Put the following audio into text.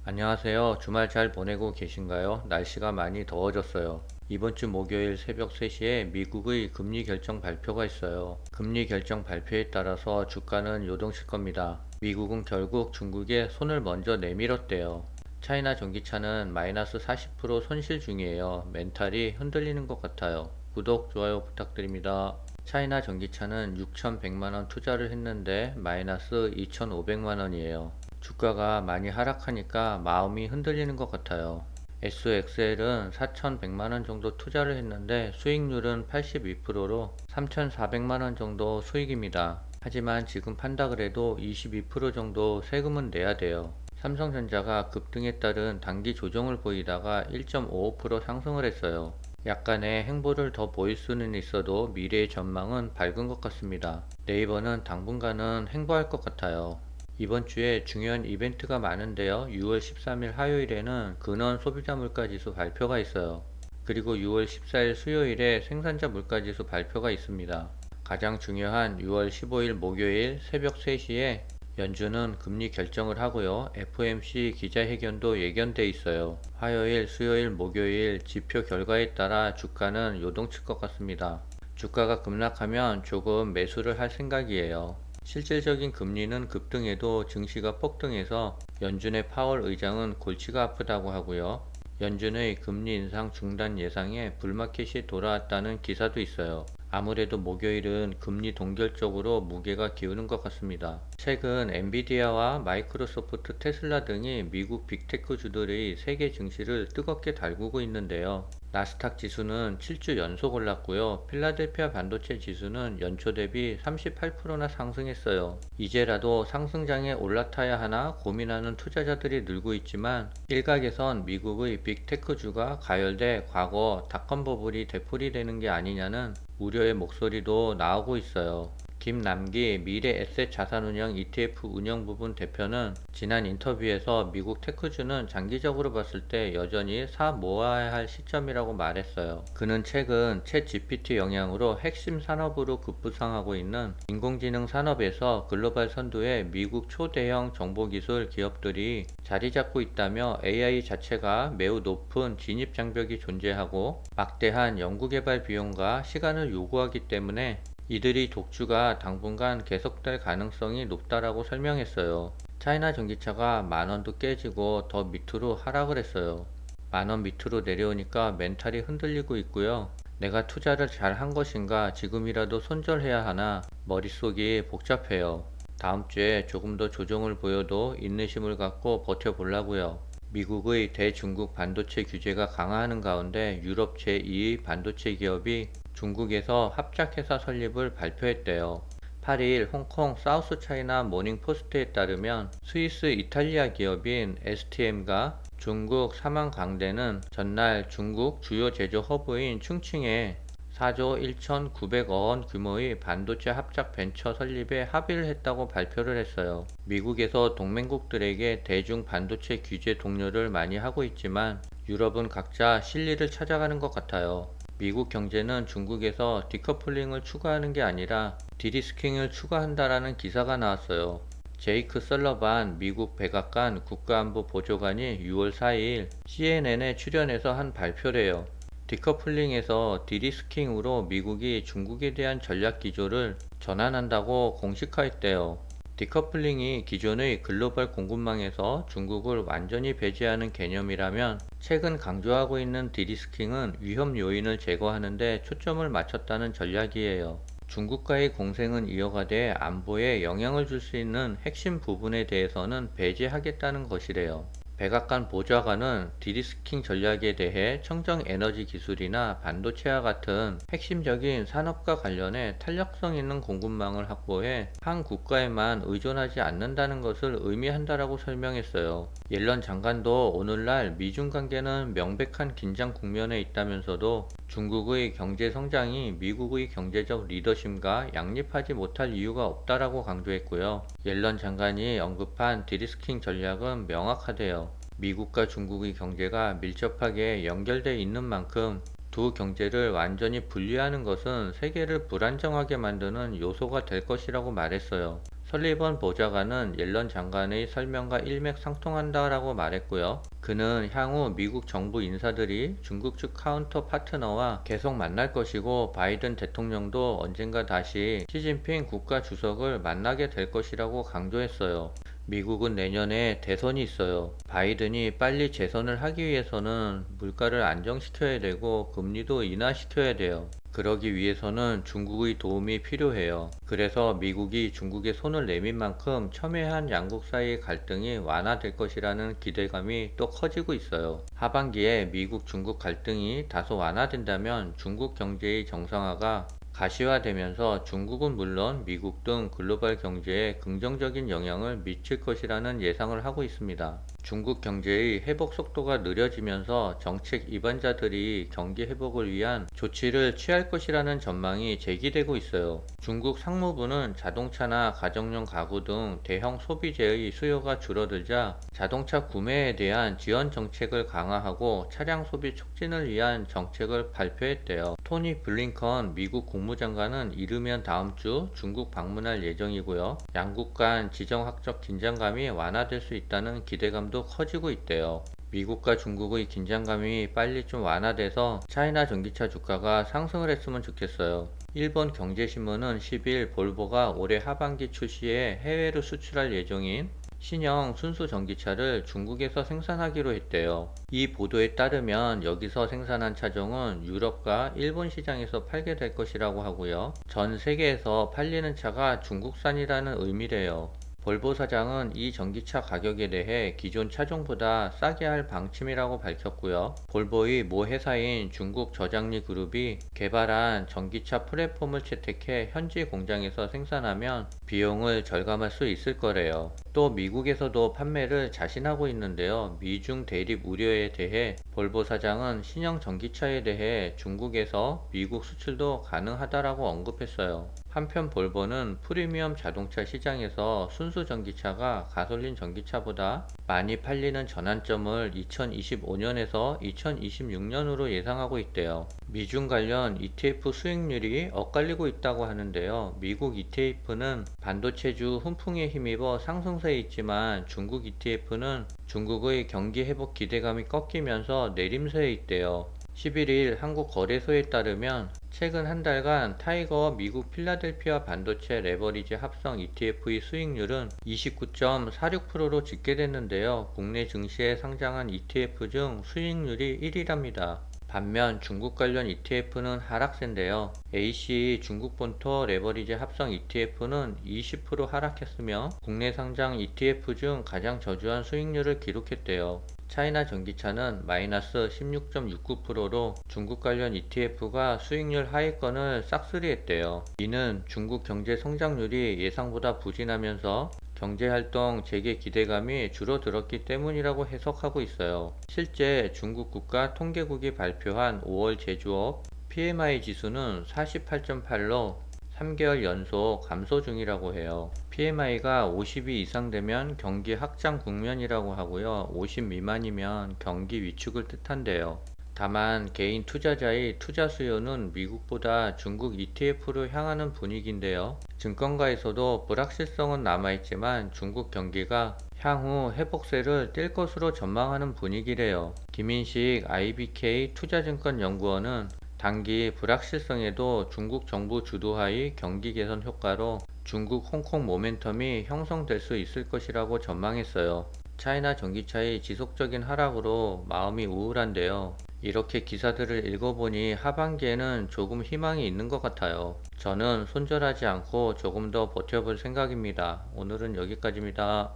안녕하세요. 주말 잘 보내고 계신가요? 날씨가 많이 더워졌어요. 이번 주 목요일 새벽 3시에 미국의 금리 결정 발표가 있어요. 금리 결정 발표에 따라서 주가는 요동칠 겁니다. 미국은 결국 중국에 손을 먼저 내밀었대요. 차이나 전기차는 마이너스 40% 손실 중이에요. 멘탈이 흔들리는 것 같아요. 구독, 좋아요 부탁드립니다. 차이나 전기차는 6,100만원 투자를 했는데 마이너스 2,500만원이에요. 주가가 많이 하락하니까 마음이 흔들리는 것 같아요. SXL은 4,100만원 정도 투자를 했는데 수익률은 82%로 3,400만원 정도 수익입니다. 하지만 지금 판다 그래도 22% 정도 세금은 내야 돼요. 삼성전자가 급등에 따른 단기 조정을 보이다가 1.55% 상승을 했어요. 약간의 행보를 더 보일 수는 있어도 미래의 전망은 밝은 것 같습니다. 네이버는 당분간은 행보할 것 같아요. 이번 주에 중요한 이벤트가 많은데요. 6월 13일 화요일에는 근원 소비자 물가지수 발표가 있어요. 그리고 6월 14일 수요일에 생산자 물가지수 발표가 있습니다. 가장 중요한 6월 15일 목요일 새벽 3시에 연준은 금리 결정을 하고요. FOMC 기자회견도 예견돼 있어요. 화요일, 수요일, 목요일 지표 결과에 따라 주가는 요동칠 것 같습니다. 주가가 급락하면 조금 매수를 할 생각이에요. 실질적인 금리는 급등해도 증시가 폭등해서 연준의 파월 의장은 골치가 아프다고 하고요. 연준의 금리 인상 중단 예상에 불마켓이 돌아왔다는 기사도 있어요. 아무래도 목요일은 금리 동결 쪽으로 무게가 기우는 것 같습니다. 최근 엔비디아와 마이크로소프트, 테슬라 등이 미국 빅테크 주들의 세계 증시를 뜨겁게 달구고 있는데요. 나스닥 지수는 7주 연속 올랐고요. 필라델피아 반도체 지수는 연초 대비 38%나 상승했어요. 이제라도 상승장에 올라타야 하나 고민하는 투자자들이 늘고 있지만 일각에선 미국의 빅테크주가 가열돼 과거 닷컴 버블이 되풀이되는 게 아니냐는 우려의 목소리도 나오고 있어요. 김남기 미래에셋 자산운용 ETF 운영부분 대표는 지난 인터뷰에서 미국 테크주는 장기적으로 봤을 때 여전히 사 모아야 할 시점이라고 말했어요. 그는 최근 챗 GPT 영향으로 핵심 산업으로 급부상하고 있는 인공지능 산업에서 글로벌 선두의 미국 초대형 정보기술 기업들이 자리 잡고 있다며 AI 자체가 매우 높은 진입 장벽이 존재하고 막대한 연구개발 비용과 시간을 요구하기 때문에 이들의 독주가 당분간 계속될 가능성이 높다라고 설명했어요. 차이나 전기차가 만원도 깨지고 더 밑으로 하락을 했어요. 만원 밑으로 내려오니까 멘탈이 흔들리고 있고요. 내가 투자를 잘 한 것인가 지금이라도 손절해야 하나 머릿속이 복잡해요. 다음 주에 조금 더 조정을 보여도 인내심을 갖고 버텨보려고요. 미국의 대중국 반도체 규제가 강화하는 가운데 유럽 제2의 반도체 기업이 중국에서 합작회사 설립을 발표했대요. 8일 홍콩 사우스차이나 모닝포스트에 따르면 스위스 이탈리아 기업인 STM과 중국 사망강대는 전날 중국 주요 제조 허브인 충칭에 4조 1,900억 원 규모의 반도체 합작 벤처 설립에 합의를 했다고 발표를 했어요. 미국에서 동맹국들에게 대중 반도체 규제 독려를 많이 하고 있지만 유럽은 각자 실리를 찾아가는 것 같아요. 미국 경제는 중국에서 디커플링을 추구하는 게 아니라 디리스킹을 추구한다라는 기사가 나왔어요. 제이크 설러반 미국 백악관 국가안보 보조관이 6월 4일 CNN에 출연해서 한 발표래요. 디커플링에서 디리스킹으로 미국이 중국에 대한 전략 기조를 전환한다고 공식화했대요. 디커플링이 기존의 글로벌 공급망에서 중국을 완전히 배제하는 개념이라면 최근 강조하고 있는 디리스킹은 위험 요인을 제거하는 데 초점을 맞췄다는 전략이에요. 중국과의 공생은 이어가되 안보에 영향을 줄 수 있는 핵심 부분에 대해서는 배제하겠다는 것이래요. 백악관 보좌관은 디리스킹 전략에 대해 청정 에너지 기술이나 반도체와 같은 핵심적인 산업과 관련해 탄력성 있는 공급망을 확보해 한 국가에만 의존하지 않는다는 것을 의미한다라고 설명했어요. 옐런 장관도 오늘날 미중 관계는 명백한 긴장 국면에 있다면서도 중국의 경제 성장이 미국의 경제적 리더십과 양립하지 못할 이유가 없다라고 강조했고요. 옐런 장관이 언급한 디리스킹 전략은 명확하대요. 미국과 중국의 경제가 밀접하게 연결되어 있는 만큼 두 경제를 완전히 분리하는 것은 세계를 불안정하게 만드는 요소가 될 것이라고 말했어요. 설리번 보좌관은 옐런 장관의 설명과 일맥상통한다라고 말했고요. 그는 향후 미국 정부 인사들이 중국 측 카운터 파트너와 계속 만날 것이고 바이든 대통령도 언젠가 다시 시진핑 국가 주석을 만나게 될 것이라고 강조했어요. 미국은 내년에 대선이 있어요. 바이든이 빨리 재선을 하기 위해서는 물가를 안정시켜야 되고 금리도 인하시켜야 돼요. 그러기 위해서는 중국의 도움이 필요해요. 그래서 미국이 중국에 손을 내민 만큼 첨예한 양국 사이의 갈등이 완화될 것이라는 기대감이 또 커지고 있어요. 하반기에 미국 중국 갈등이 다소 완화된다면 중국 경제의 정상화가 가시화되면서 중국은 물론 미국 등 글로벌 경제에 긍정적인 영향을 미칠 것이라는 예상을 하고 있습니다. 중국 경제의 회복 속도가 느려지면서 정책 입안자들이 경기 회복을 위한 조치를 취할 것이라는 전망이 제기되고 있어요. 중국 상무부는 자동차나 가정용 가구 등 대형 소비재의 수요가 줄어들자 자동차 구매에 대한 지원 정책을 강화하고 차량 소비 촉진을 위한 정책을 발표했대요. 토니 블링컨 미국 국무장관은 이르면 다음 주 중국 방문할 예정이고요. 양국 간 지정학적 긴장감이 완화될 수 있다는 기대감도 커지고 있대요. 미국과 중국의 긴장감이 빨리 좀 완화돼서 차이나 전기차 주가가 상승을 했으면 좋겠어요. 일본 경제신문은 10일 볼보가 올해 하반기 출시해 해외로 수출할 예정인 신형 순수 전기차를 중국에서 생산하기로 했대요. 이 보도에 따르면 여기서 생산한 차종은 유럽과 일본 시장에서 팔게 될 것이라고 하고요. 전 세계에서 팔리는 차가 중국산이라는 의미래요. 볼보 사장은 이 전기차 가격에 대해 기존 차종보다 싸게 할 방침이라고 밝혔고요. 볼보의 모 회사인 중국 저장리 그룹이 개발한 전기차 플랫폼을 채택해 현지 공장에서 생산하면 비용을 절감할 수 있을 거래요. 또 미국에서도 판매를 자신하고 있는데요. 미중 대립 우려에 대해 볼보 사장은 신형 전기차에 대해 중국에서 미국 수출도 가능하다라고 언급했어요. 한편 볼보는 프리미엄 자동차 시장에서 순수 전기차가 가솔린 전기차보다 많이 팔리는 전환점을 2025년에서 2026년으로 예상하고 있대요. 미중 관련 ETF 수익률이 엇갈리고 있다고 하는데요. 미국 ETF는 반도체주 훈풍에 힘입어 상승세에 있지만 중국 ETF는 중국의 경기 회복 기대감이 꺾이면서 내림세에 있대요. 11일 한국거래소에 따르면 최근 한 달간 타이거 미국 필라델피아 반도체 레버리지 합성 ETF의 수익률은 29.46%로 집계됐는데요. 국내 증시에 상장한 ETF 중 수익률이 1위랍니다. 반면 중국 관련 ETF는 하락세인데요. AC 중국 본토 레버리지 합성 ETF는 20% 하락했으며 국내 상장 ETF 중 가장 저조한 수익률을 기록했대요. 차이나 전기차는 마이너스 16.69%로 중국 관련 ETF가 수익률 하위권을 싹쓸이했대요. 이는 중국 경제 성장률이 예상보다 부진하면서 경제활동 재개 기대감이 줄어들었기 때문이라고 해석하고 있어요. 실제 중국 국가통계국이 발표한 5월 제조업 PMI 지수는 48.8로 3개월 연속 감소 중이라고 해요. PMI가 50이 이상 되면 경기 확장 국면이라고 하고요. 50 미만이면 경기 위축을 뜻한대요. 다만 개인 투자자의 투자 수요는 미국보다 중국 ETF로 향하는 분위기인데요. 증권가에서도 불확실성은 남아있지만 중국 경기가 향후 회복세를 띨 것으로 전망하는 분위기래요. 김인식 IBK 투자증권연구원은 단기 불확실성에도 중국 정부 주도하의 경기 개선 효과로 중국 홍콩 모멘텀이 형성될 수 있을 것이라고 전망했어요. 차이나 전기차의 지속적인 하락으로 마음이 우울한데요. 이렇게 기사들을 읽어보니 하반기에는 조금 희망이 있는 것 같아요. 저는 손절하지 않고 조금 더 버텨볼 생각입니다. 오늘은 여기까지입니다.